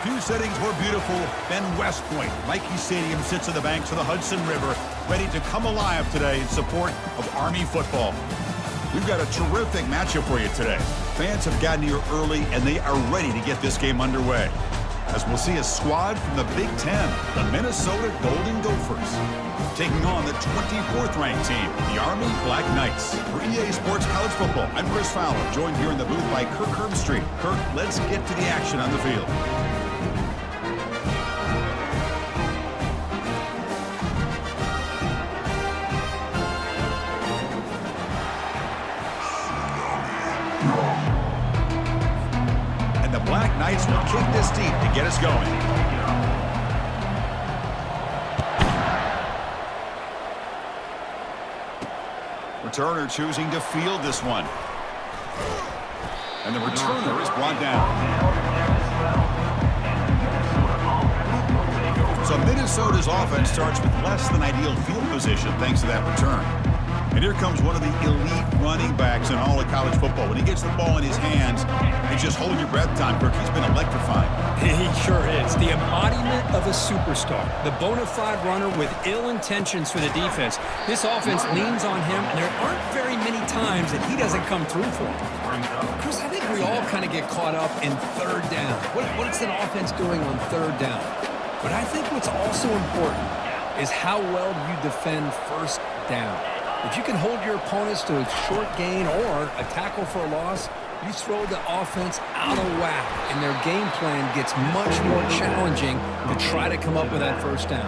few settings more beautiful than West Point. Nike Stadium sits on the banks of the Hudson River, ready to come alive today in support of Army football. We've got a terrific matchup for you today. Fans have gotten here early, and they are ready to get this game underway. As we'll see a squad from the Big Ten, the Minnesota Golden Gophers, taking on the 24th ranked team, the Army Black Knights. For EA Sports College Football, I'm Chris Fowler, joined here in the booth by Kirk Herbstreit. Kirk, let's get to the action on the field. And the Black Knights will kick this deep to get us going. Returner choosing to field this one. And the returner is brought down. So Minnesota's offense starts with less than ideal field position thanks to that return. And here comes one of the elite running backs in all of college football. When he gets the ball in his hands, and just hold your breath time, Kirk. He's been electrifying. He sure is. The embodiment of a superstar. The bona fide runner with ill intentions for the defense. This offense leans on him, and there aren't very many times that he doesn't come through for him. Chris, I think we all kind of get caught up in third down. What's an offense doing on third down? But I think what's also important is how well you defend first down. If you can hold your opponents to a short gain or a tackle for a loss, you throw the offense out of whack, and their game plan gets much more challenging to try to come up with that first down.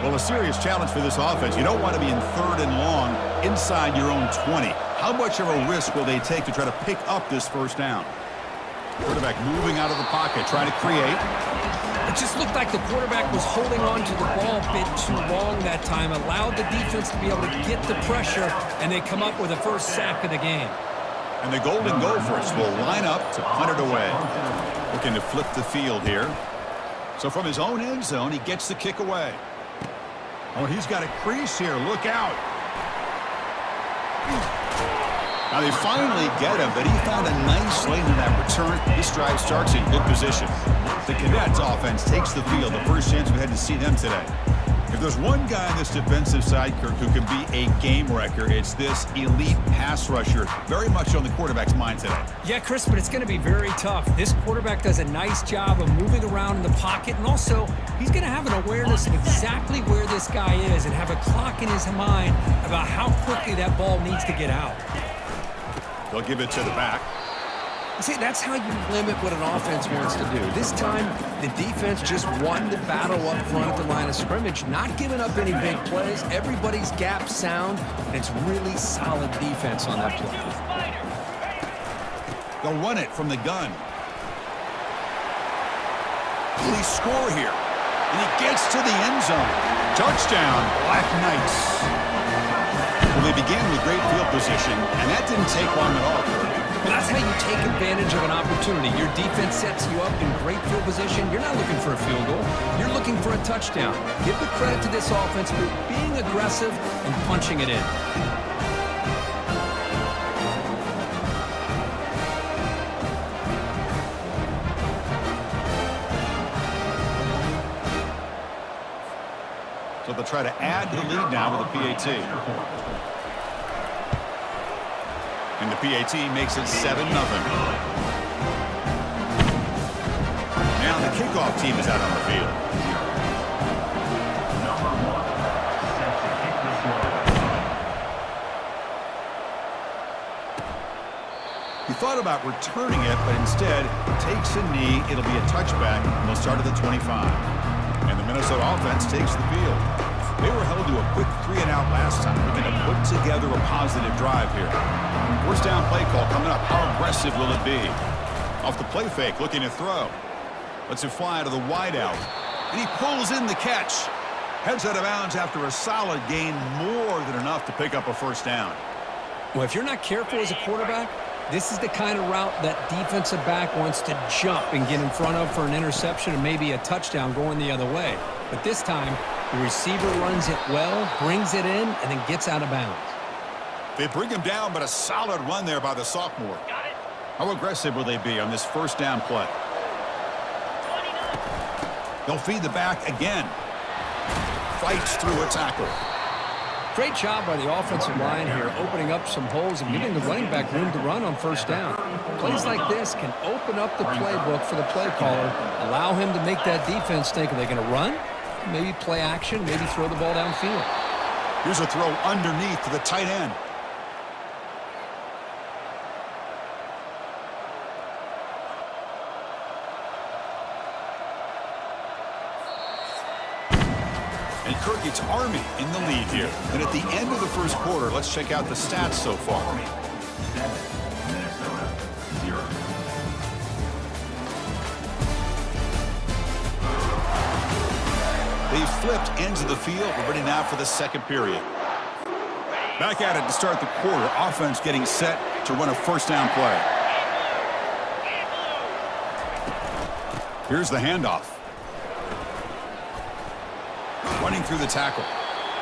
Well, a serious challenge for this offense. You don't want to be in third and long inside your own 20. How much of a risk will they take to try to pick up this first down? Quarterback moving out of the pocket, trying to create. It just looked like the quarterback was holding on to the ball a bit too long that time, allowed the defense to be able to get the pressure, and they come up with the first sack of the game. And the Golden Gophers will line up to punt it away. Looking to flip the field here. So from his own end zone, he gets the kick away. Oh, he's got a crease here. Look out. Now they finally get him, but he found a nice lane in that return. This drive starts in good position. The Cadets offense takes the field. The first chance we had to see them today. If there's one guy on this defensive side, Kirk, who can be a game wrecker, it's this elite pass rusher. Very much on the quarterback's mind today. Yeah, Chris, but it's going to be very tough. This quarterback does a nice job of moving around in the pocket, and also he's going to have an awareness of exactly where this guy is and have a clock in his mind about how quickly that ball needs to get out. They'll give it to the back. See, that's how you limit what an offense wants to do. This time, the defense just won the battle up front at the line of scrimmage, not giving up any big plays. Everybody's gap sound, and it's really solid defense on that play. They'll run it from the gun. Will he score here? And he gets to the end zone. Touchdown, Black Knights. Well, they began with great field position, and that didn't take long at all, Kirk. Well, that's how you take advantage of an opportunity. Your defense sets you up in great field position. You're not looking for a field goal. You're looking for a touchdown. Give the credit to this offense for being aggressive and punching it in. So they'll try to add to the lead now with the PAT. And the PAT makes it 7-0. Now the kickoff team is out on the field. He thought about returning it, but instead takes a knee. It'll be a touchback, and they'll start at the 25. And the Minnesota offense takes the field. They were held to a quick 3-and-out last time. They're going to put together a positive drive here. First down play call coming up. How aggressive will it be? Off the play fake, looking to throw. Lets it fly to the wideout. And he pulls in the catch. Heads out of bounds after a solid gain, more than enough to pick up a first down. Well, if you're not careful as a quarterback, this is the kind of route that defensive back wants to jump and get in front of for an interception and maybe a touchdown going the other way. But this time, the receiver runs it well, brings it in, and then gets out of bounds. They bring him down, but a solid run there by the sophomore. How aggressive will they be on this first down play? They'll feed the back again. Fights through a tackle. Great job by the offensive line here, opening up some holes and giving the running back room to run on first down. Plays like this can open up the playbook for the play caller, allow him to make that defense think, are they going to run? Maybe play action, maybe throw the ball downfield. Here's a throw underneath to the tight end. And Kirk, it's Army in the lead here. And at the end of the first quarter, let's check out the stats so far. They flipped ends of the field. We're ready now for the second period. Back at it to start the quarter. Offense getting set to run a first down play. Here's the handoff. Running through the tackle.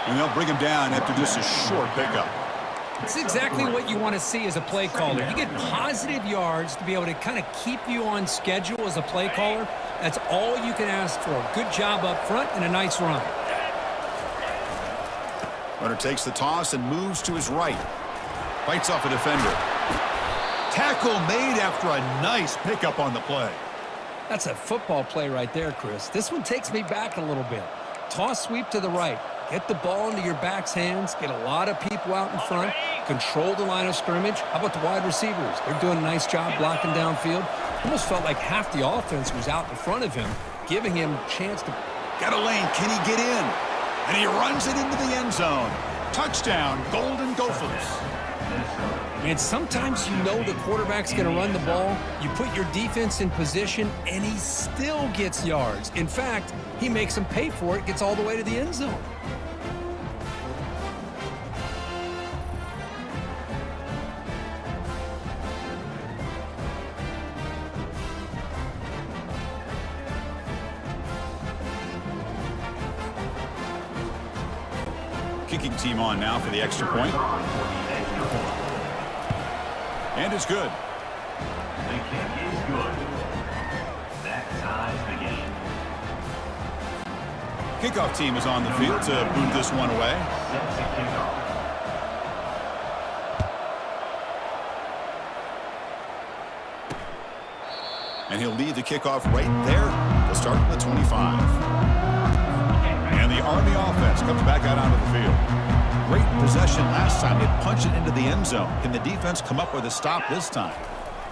And they'll bring him down after just a short pickup. It's exactly what you want to see as a play caller. You get positive yards to be able to kind of keep you on schedule as a play caller. That's all you can ask for. Good job up front and a nice run. Runner takes the toss and moves to his right. Fights off a defender. Tackle made after a nice pickup on the play. That's a football play right there, Chris. This one takes me back a little bit. Toss sweep to the right. Get the ball into your back's hands. Get a lot of people out in front. Control the line of scrimmage. How about the wide receivers? They're doing a nice job blocking downfield. Almost felt like half the offense was out in front of him, giving him a chance to... Got a lane. Can he get in? And he runs it into the end zone. Touchdown, Golden Gophers. And sometimes you know the quarterback's going to run the ball. You put your defense in position, and he still gets yards. In fact, he makes them pay for it, gets all the way to the end zone. Kicking team on now for the extra point. And it's good. The kick is good. That ties the game. Kickoff team is on the field to boot this one away. Sets the kickoff. And he'll lead the kickoff right there to start from the 25. And the Army offense comes back out onto the field. Great possession last time. They punch it into the end zone. Can the defense come up with a stop this time?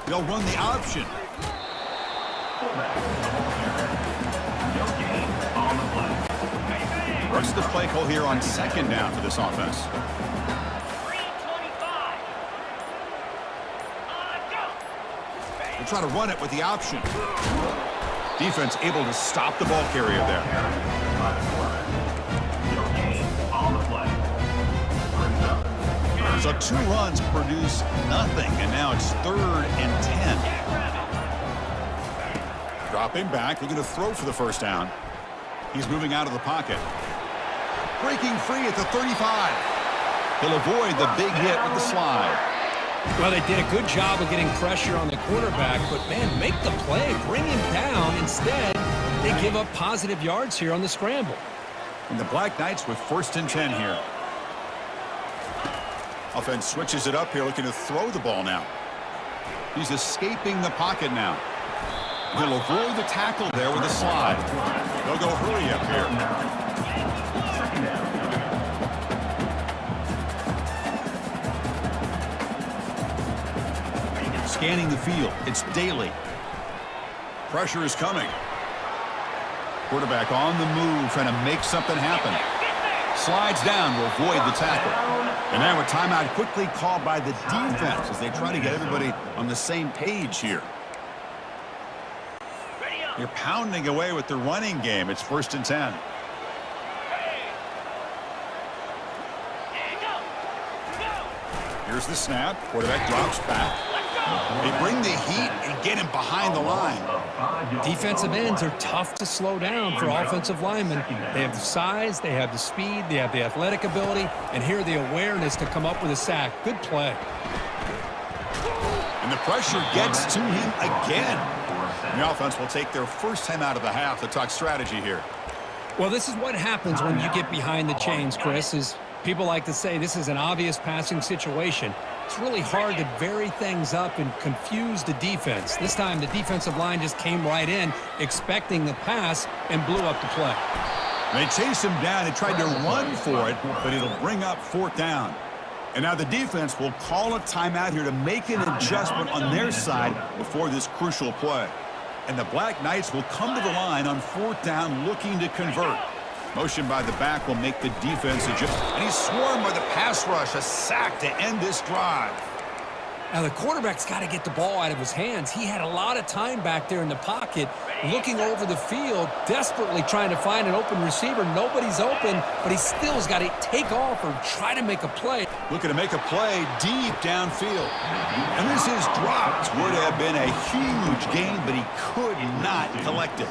They'll run the option. What's the play call here on second down for this offense? 3:25. Go. They'll try to run it with the option. Defense able to stop the ball carrier there. So 2 runs produce nothing, and now it's 3rd and 10. Dropping back, looking to throw for the first down. He's moving out of the pocket. Breaking free at the 35. He'll avoid the big hit with the slide. Well, they did a good job of getting pressure on the quarterback, but, man, make the play, bring him down. Instead, they give up positive yards here on the scramble. And the Black Knights with 1st and 10 here. Offense switches it up here, looking to throw the ball now. He's escaping the pocket now. He'll avoid the tackle there with a slide. They'll go hurry up here. Scanning the field. It's Daly. Pressure is coming. Quarterback on the move, trying to make something happen. Slides down to avoid the tackle. And now a timeout quickly called by the defense as they try to get everybody on the same page here. You're pounding away with the running game. It's 1st and 10. Here's the snap. Quarterback drops back. They bring the heat and get him behind the line. Defensive ends are tough to slow down for offensive linemen. They have the size, they have the speed, they have the athletic ability, and here the awareness to come up with a sack. Good play. And the pressure gets to him again. And the offense will take their first time out of the half to talk strategy here. Well, this is what happens when you get behind the chains, Chris, is people like to say this is an obvious passing situation. It's really hard to vary things up and confuse the defense. This time, the defensive line just came right in, expecting the pass, and blew up the play. They chase him down. They tried to run for it, but it'll bring up fourth down. And now the defense will call a timeout here to make an adjustment on their side before this crucial play. And the Black Knights will come to the line on fourth down looking to convert. Motion by the back will make the defense adjust. And he's swarmed by the pass rush. A sack to end this drive. Now, the quarterback's got to get the ball out of his hands. He had a lot of time back there in the pocket, looking over the field, desperately trying to find an open receiver. Nobody's open, but he still has got to take off or try to make a play. Looking to make a play deep downfield. And this is dropped. Would have been a huge gain, but he could not collect it.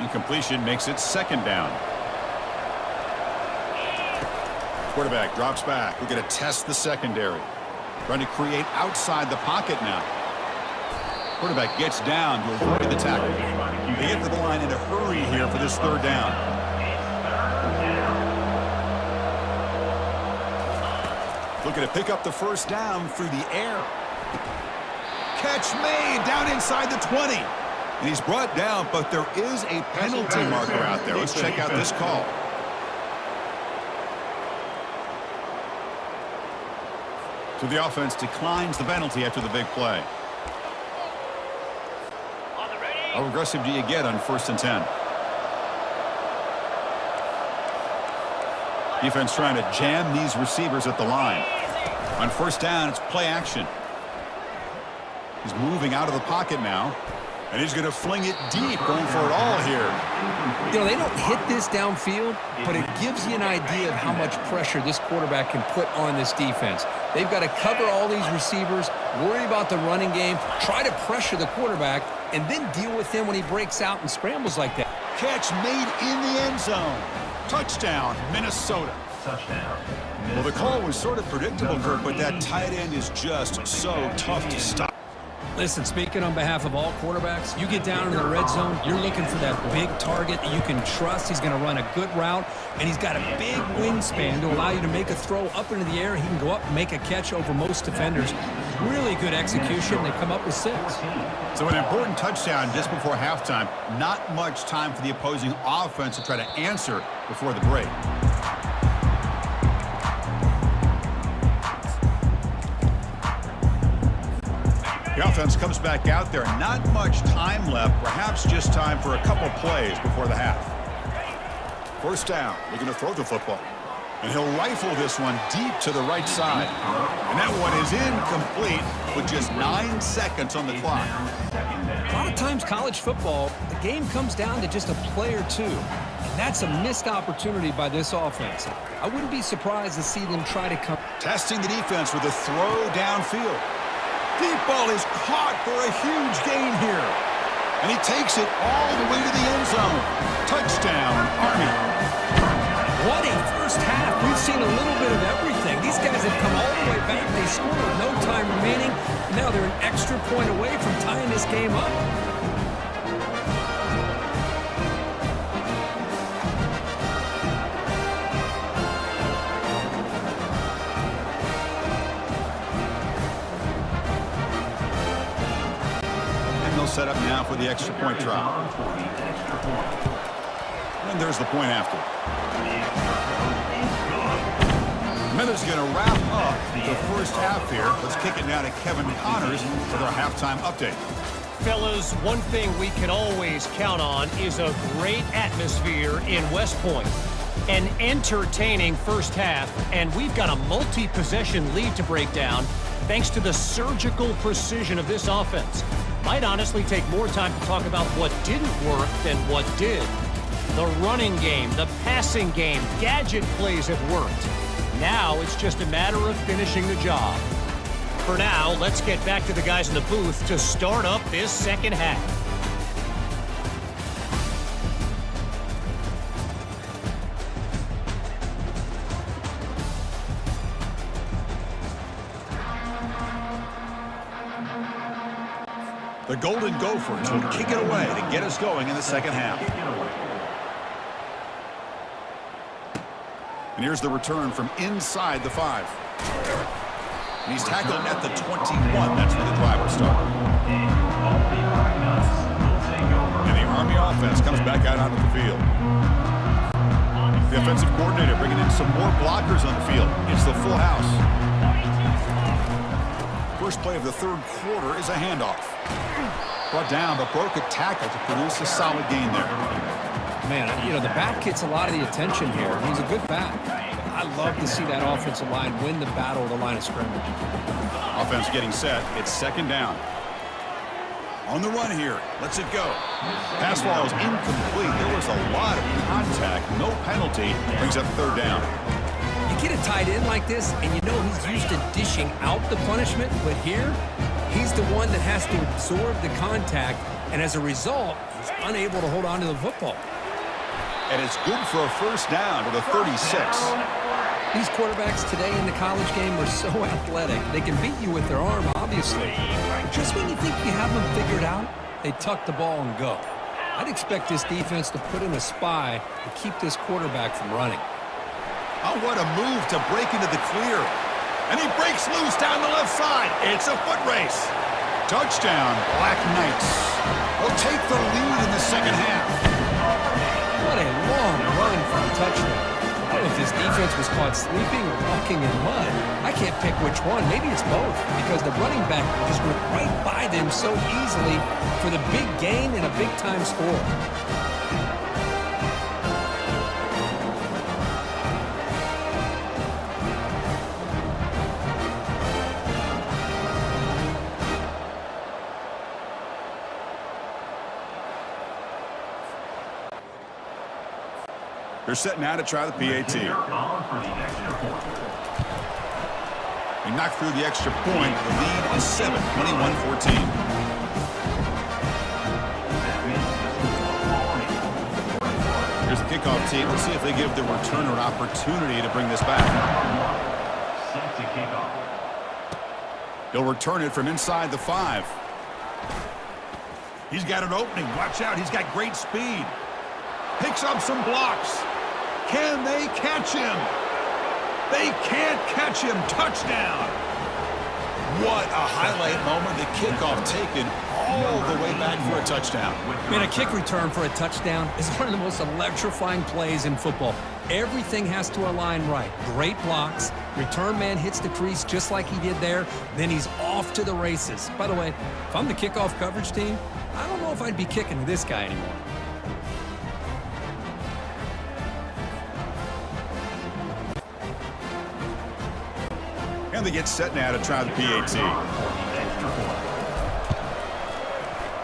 Incompletion makes it second down. Quarterback drops back. We're going to test the secondary. Trying to create outside the pocket now. Quarterback gets down to avoid the tackle. They get to the line in a hurry here for this third down. Looking to pick up the first down through the air. Catch made down inside the 20. And he's brought down, but there is a penalty marker out there. Let's check out this call. So the offense declines the penalty after the big play. How aggressive do you get on 1st and 10? Defense trying to jam these receivers at the line. On 1st down, it's play action. He's moving out of the pocket now. And he's going to fling it deep, going for it all here. You know, they don't hit this downfield, but it gives you an idea of how much pressure this quarterback can put on this defense. They've got to cover all these receivers, worry about the running game, try to pressure the quarterback, and then deal with him when he breaks out and scrambles like that. Catch made in the end zone. Touchdown, Minnesota. Touchdown. Well, the call was sort of predictable, Kurt, but that tight end is just so tough to stop. Listen, speaking on behalf of all quarterbacks, you get down in the red zone, you're looking for that big target that you can trust. He's going to run a good route, and he's got a big wingspan to allow you to make a throw up into the air. He can go up and make a catch over most defenders. Really good execution. They come up with 6. So an important touchdown just before halftime. Not much time for the opposing offense to try to answer before the break. The offense comes back out there. Not much time left. Perhaps just time for a couple plays before the half. 1st down. Looking to throw the football. And he'll rifle this one deep to the right side. And that one is incomplete with just 9 seconds on the clock. A lot of times college football, the game comes down to just a play or two. And that's a missed opportunity by this offense. I wouldn't be surprised to see them try to come. Testing the defense with a throw downfield. Deep ball is caught for a huge gain here. And he takes it all the way to the end zone. Touchdown, Army. What a first half. We've seen a little bit of everything. These guys have come all the way back. They scored with no time remaining. And now they're an extra point away from tying this game up. Set up now for the extra point try. And there's the point after. Miller's going to wrap up the first half here. Let's kick it now to Kevin Connors with our halftime update. Fellas, one thing we can always count on is a great atmosphere in West Point. An entertaining first half, and we've got a multi-possession lead to break down thanks to the surgical precision of this offense. Might honestly take more time to talk about what didn't work than what did. The running game, the passing game, gadget plays have worked. Now it's just a matter of finishing the job. For now, let's get back to the guys in the booth to start up this second half. The Golden Gophers will kick it away to get us going in the second half. And here's the return from inside the 5. And he's tackled at the 21. That's where the drive will start. And the Army offense comes back out onto the field. The offensive coordinator bringing in some more blockers on the field. It's the full house. First play of the third quarter is a handoff. Brought down, but broke a tackle to produce a solid gain there. Man, you know, the back gets a lot of the attention here. He's a good back. I love to see that offensive line win the battle of the line of scrimmage. Offense getting set. It's second down. On the run here. Lets it go. Pass ball is incomplete. There was a lot of contact. No penalty. Brings up third down. You get a tight end like this, and you know he's used to dishing out the punishment, but here, he's the one that has to absorb the contact, and as a result, he's unable to hold on to the football. And it's good for a first down to the 36. These quarterbacks today in the college game are so athletic. They can beat you with their arm, obviously. Just when you think you have them figured out, they tuck the ball and go. I'd expect this defense to put in a spy to keep this quarterback from running. Oh, what a move to break into the clear. And he breaks loose down the left side. It's a foot race. Touchdown, Black Knights. Will take the lead in the second half. What a long run for a touchdown. I don't know if this defense was caught sleeping or walking in mud. I can't pick which one. Maybe it's both, because the running back just went right by them so easily for the big gain and a big-time score. They're setting out to try the PAT. He knocked through the extra point. The lead is 7, 21-14. Here's the kickoff team. Let's see if they give the returner an opportunity to bring this back. He'll return it from inside the 5. He's got an opening. Watch out. He's got great speed. Picks up some blocks. Can they catch him? They can't catch him. Touchdown. What a highlight moment. The kickoff taken all the way back for a touchdown. Man, a kick return for a touchdown is one of the most electrifying plays in football. Everything has to align right. Great blocks. Return man hits the crease just like he did there. Then he's off to the races. By the way, if I'm the kickoff coverage team, I don't know if I'd be kicking to this guy anymore. And they get set now to try the PAT.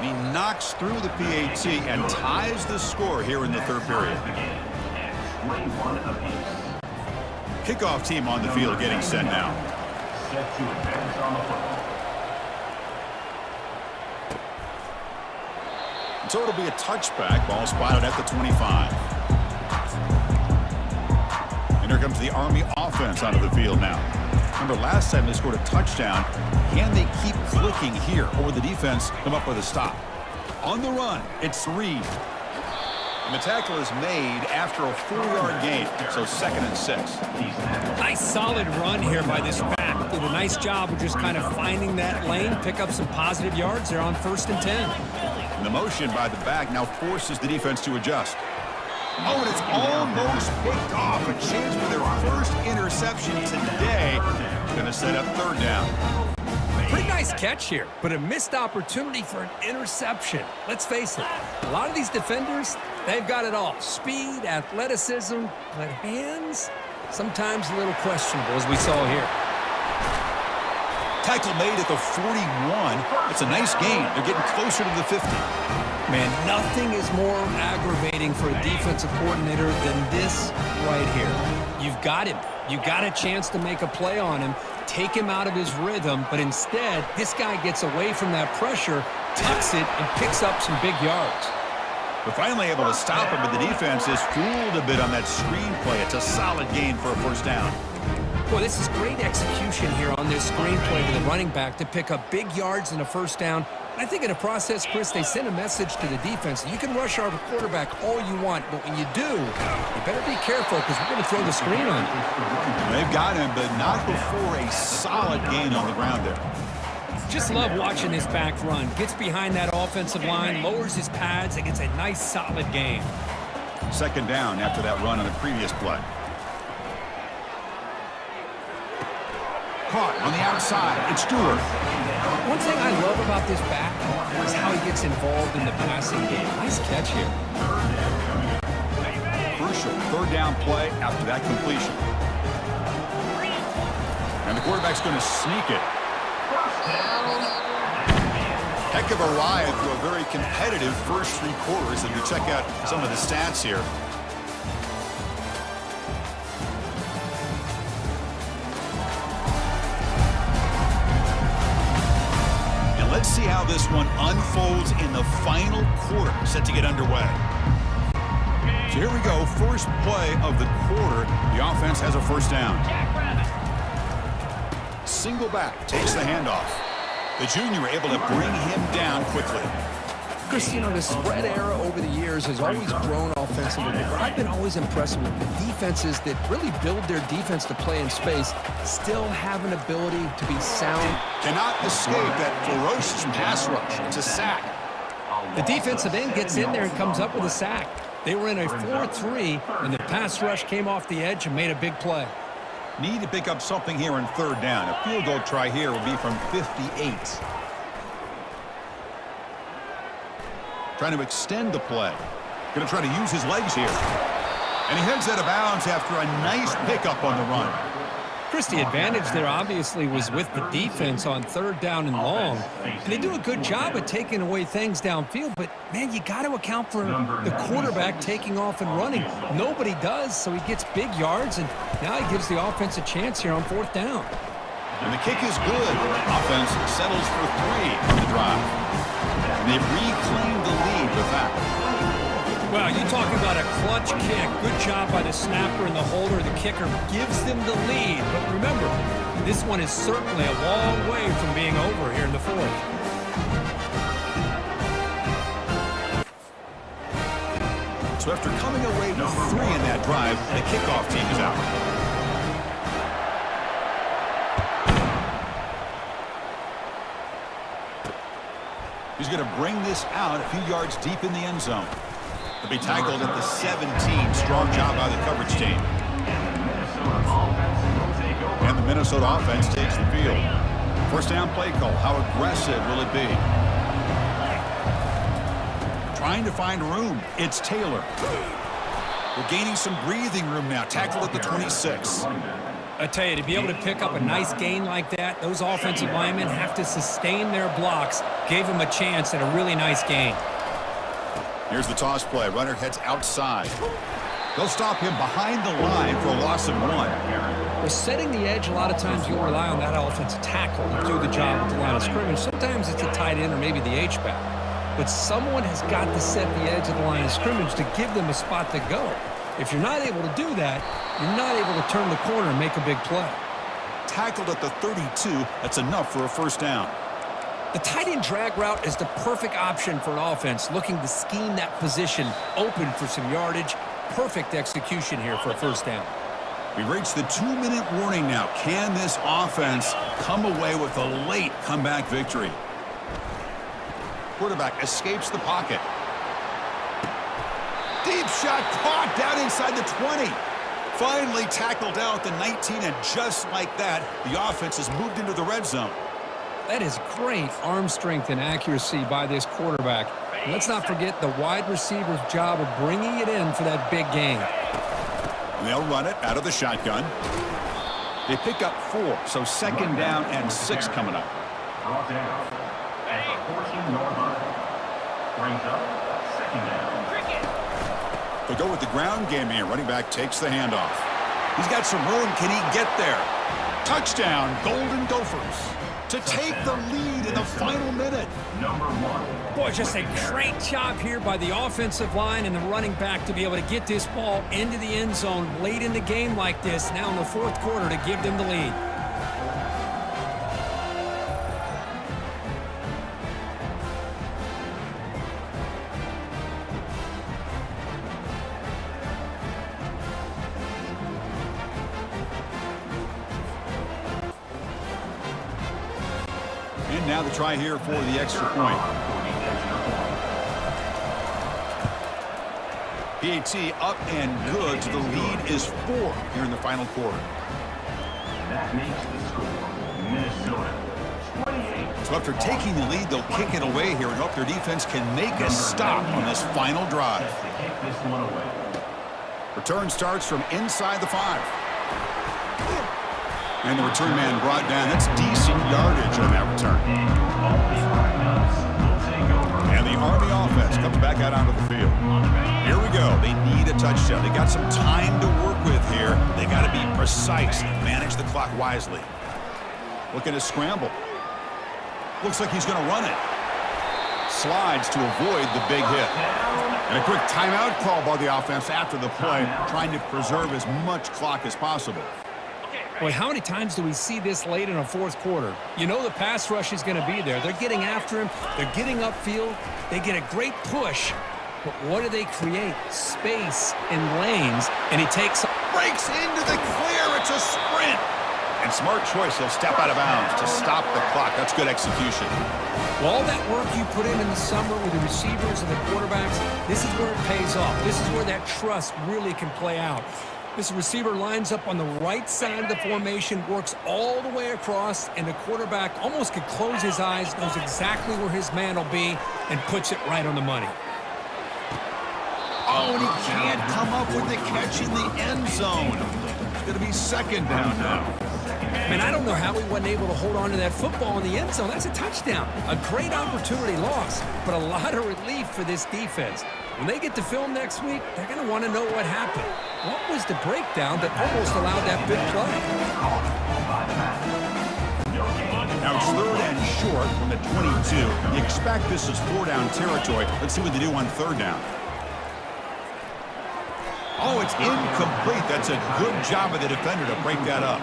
He knocks through the PAT and ties the score here in the third period. Kickoff team on the field getting set now. So it'll be a touchback. Ball spotted at the 25. And here comes the Army offense onto the field now. Remember, last time they scored a touchdown. Can they keep clicking here, or will the defense come up with a stop? On the run, it's 3. And the tackle is made after a 4-yard gain, so 2nd and 6. Nice solid run here by this back. Did a nice job of just kind of finding that lane, pick up some positive yards. They're on 1st and 10. And the motion by the back now forces the defense to adjust. Oh, and it's almost picked off. A chance for their first interception today. Going to set up 3rd down. Pretty nice catch here, but a missed opportunity for an interception. Let's face it, a lot of these defenders, they've got it all. Speed, athleticism, but hands, sometimes a little questionable, as we saw here. Tackle made at the 41. It's a nice gain. They're getting closer to the 50. Man, nothing is more aggravating for a defensive coordinator than this right here. You've got him. You got a chance to make a play on him, take him out of his rhythm, but instead, this guy gets away from that pressure, tucks it, and picks up some big yards. We're finally able to stop him, but the defense is fooled a bit on that screen play. It's a solid gain for a first down. Well, this is great execution here on this screen play to the running back to pick up big yards and a first down. I think in the process, Chris, they send a message to the defense. You can rush our quarterback all you want, but when you do, you better be careful because we're going to throw the screen on you. They've got him, but not before a solid gain on the ground there. Just love watching this back run. Gets behind that offensive line, lowers his pads, and gets a nice solid gain. Second down after that run on the previous play. Caught on the outside. It's Stewart. One thing I love about this back is how he gets involved in the passing game. Nice catch here. Crucial third down play after that completion. And the quarterback's going to sneak it. Heck of a ride through a very competitive first three quarters as we check out some of the stats here. Let's see how this one unfolds in the final quarter, set to get underway. So here we go, first play of the quarter. The offense has a first down. Single back, takes the handoff. The junior able to bring him down quickly. Chris, you know, the spread era over the years has always grown offensively, but I've been always impressed with the defenses that really build their defense to play in space, still have an ability to be sound. Cannot escape that ferocious pass rush. It's a sack. The defensive end gets in there and comes up with a sack. They were in a 4-3, and the pass rush came off the edge and made a big play. Need to pick up something here in third down. A field goal try here will be from 58. Trying to extend the play. Going to try to use his legs here. And he heads out of bounds after a nice pickup on the run. Chris, the advantage there obviously was with the defense on third down and long. And they do a good job of taking away things downfield, but, man, you got to account for the quarterback taking off and running. Nobody does, so he gets big yards, and now he gives the offense a chance here on fourth down. And the kick is good. Offense settles for 3 on the drive. And they've reclaimed the lead with that. Well, you talking about a clutch kick. Good job by the snapper and the holder. The kicker gives them the lead. But remember, this one is certainly a long way from being over here in the fourth. So after coming away with 3 in that drive, the kickoff team is out. He's going to bring this out a few yards deep in the end zone. To be tackled at the 17. Strong job by the coverage team. And the Minnesota offense takes the field. First down play call. How aggressive will it be? Trying to find room. It's Taylor. We're gaining some breathing room now. Tackled at the 26. I tell you, to be able to pick up a nice gain like that, those offensive linemen have to sustain their blocks. Gave him a chance at a really nice gain. Here's the toss play. Runner heads outside. They'll stop him behind the line for a loss of 1. Well, setting the edge, a lot of times you'll rely on that offensive tackle to do the job at the line of scrimmage. Sometimes it's a tight end or maybe the H-back. But someone has got to set the edge of the line of scrimmage to give them a spot to go. If you're not able to do that, you're not able to turn the corner and make a big play. Tackled at the 32. That's enough for a first down. The tight end drag route is the perfect option for an offense looking to scheme that position open for some yardage. Perfect execution here for a first down. We've reached the 2-minute warning now. Can this offense come away with a late comeback victory? Quarterback escapes the pocket. Deep shot caught down inside the 20. Finally tackled out the 19, and just like that, the offense has moved into the red zone. That is great arm strength and accuracy by this quarterback. And let's not forget the wide receiver's job of bringing it in for that big gain. And they'll run it out of the shotgun. They pick up 4, so second down and 6 coming up. Brought down at the 14-yard line. Brings up second down. They'll go with the ground game here. Running back takes the handoff. He's got some room. Can he get there? Touchdown, Golden Gophers, to take the lead in the final minute. Number 1. Boy, just a great job here by the offensive line and the running back to be able to get this ball into the end zone late in the game like this, now in the fourth quarter, to give them the lead. And now the try here for the extra point. PAT up and good, so the lead is 4 here in the final quarter. That makes the score Minnesota 28. So after taking the lead, they'll kick it away here and hope their defense can make a stop on this final drive. To kick this one away. Return starts from inside the 5. And the return man brought down. That's decent yardage on that return. And the Army offense comes back out onto the field. Here we go. They need a touchdown. They got some time to work with here. They got to be precise and manage the clock wisely. Looking to scramble. Looks like he's going to run it. Slides to avoid the big hit. And a quick timeout call by the offense after the play, trying to preserve as much clock as possible. Boy, how many times do we see this late in a fourth quarter? You know the pass rush is going to be there. They're getting after him. They're getting upfield. They get a great push. But what do they create? Space and lanes. And he Breaks into the clear. It's a sprint. And smart choice. He'll step out of bounds to stop the clock. That's good execution. Well, all that work you put in the summer with the receivers and the quarterbacks, this is where it pays off. This is where that trust really can play out. This receiver lines up on the right side of the formation, works all the way across, and the quarterback almost could close his eyes, knows exactly where his man will be, and puts it right on the money. Oh, and he can't come up with the catch in the end zone. It's going to be second down now. Man, I don't know how he wasn't able to hold on to that football in the end zone. That's a touchdown. A great opportunity lost, but a lot of relief for this defense. When they get to film next week, they're going to want to know what happened. What was the breakdown that almost allowed that big play? Now it's third and short from the 22. You expect this is 4-down territory. Let's see what they do on third down. Oh, it's incomplete. That's a good job of the defender to break that up.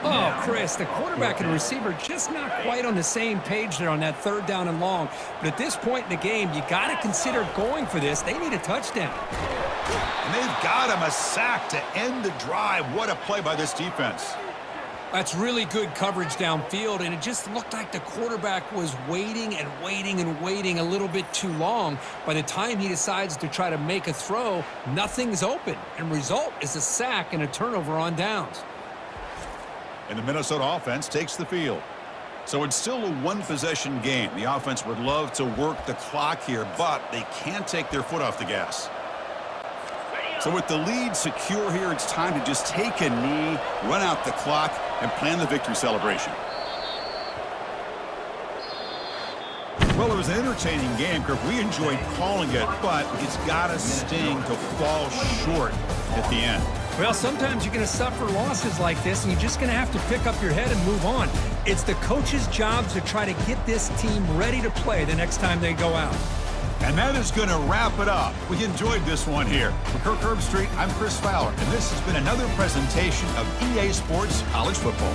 Oh, Chris, the quarterback and receiver just not quite on the same page there on that third down and long. But at this point in the game, you got to consider going for this. They need a touchdown. And they've got him a sack to end the drive. What a play by this defense. That's really good coverage downfield, and it just looked like the quarterback was waiting and waiting and waiting a little bit too long. By the time he decides to try to make a throw, nothing's open, and result is a sack and a turnover on downs. And the Minnesota offense takes the field. So it's still a one-possession game. The offense would love to work the clock here, but they can't take their foot off the gas. So with the lead secure here, it's time to just take a knee, run out the clock, and plan the victory celebration. Well, it was an entertaining game, Kirk. We enjoyed calling it, but it's got to sting to fall short at the end. Well, sometimes you're going to suffer losses like this, and you're just going to have to pick up your head and move on. It's the coach's job to try to get this team ready to play the next time they go out. And that is going to wrap it up. We enjoyed this one here. For Kirk Herbstreit, I'm Chris Fowler, and this has been another presentation of EA Sports College Football.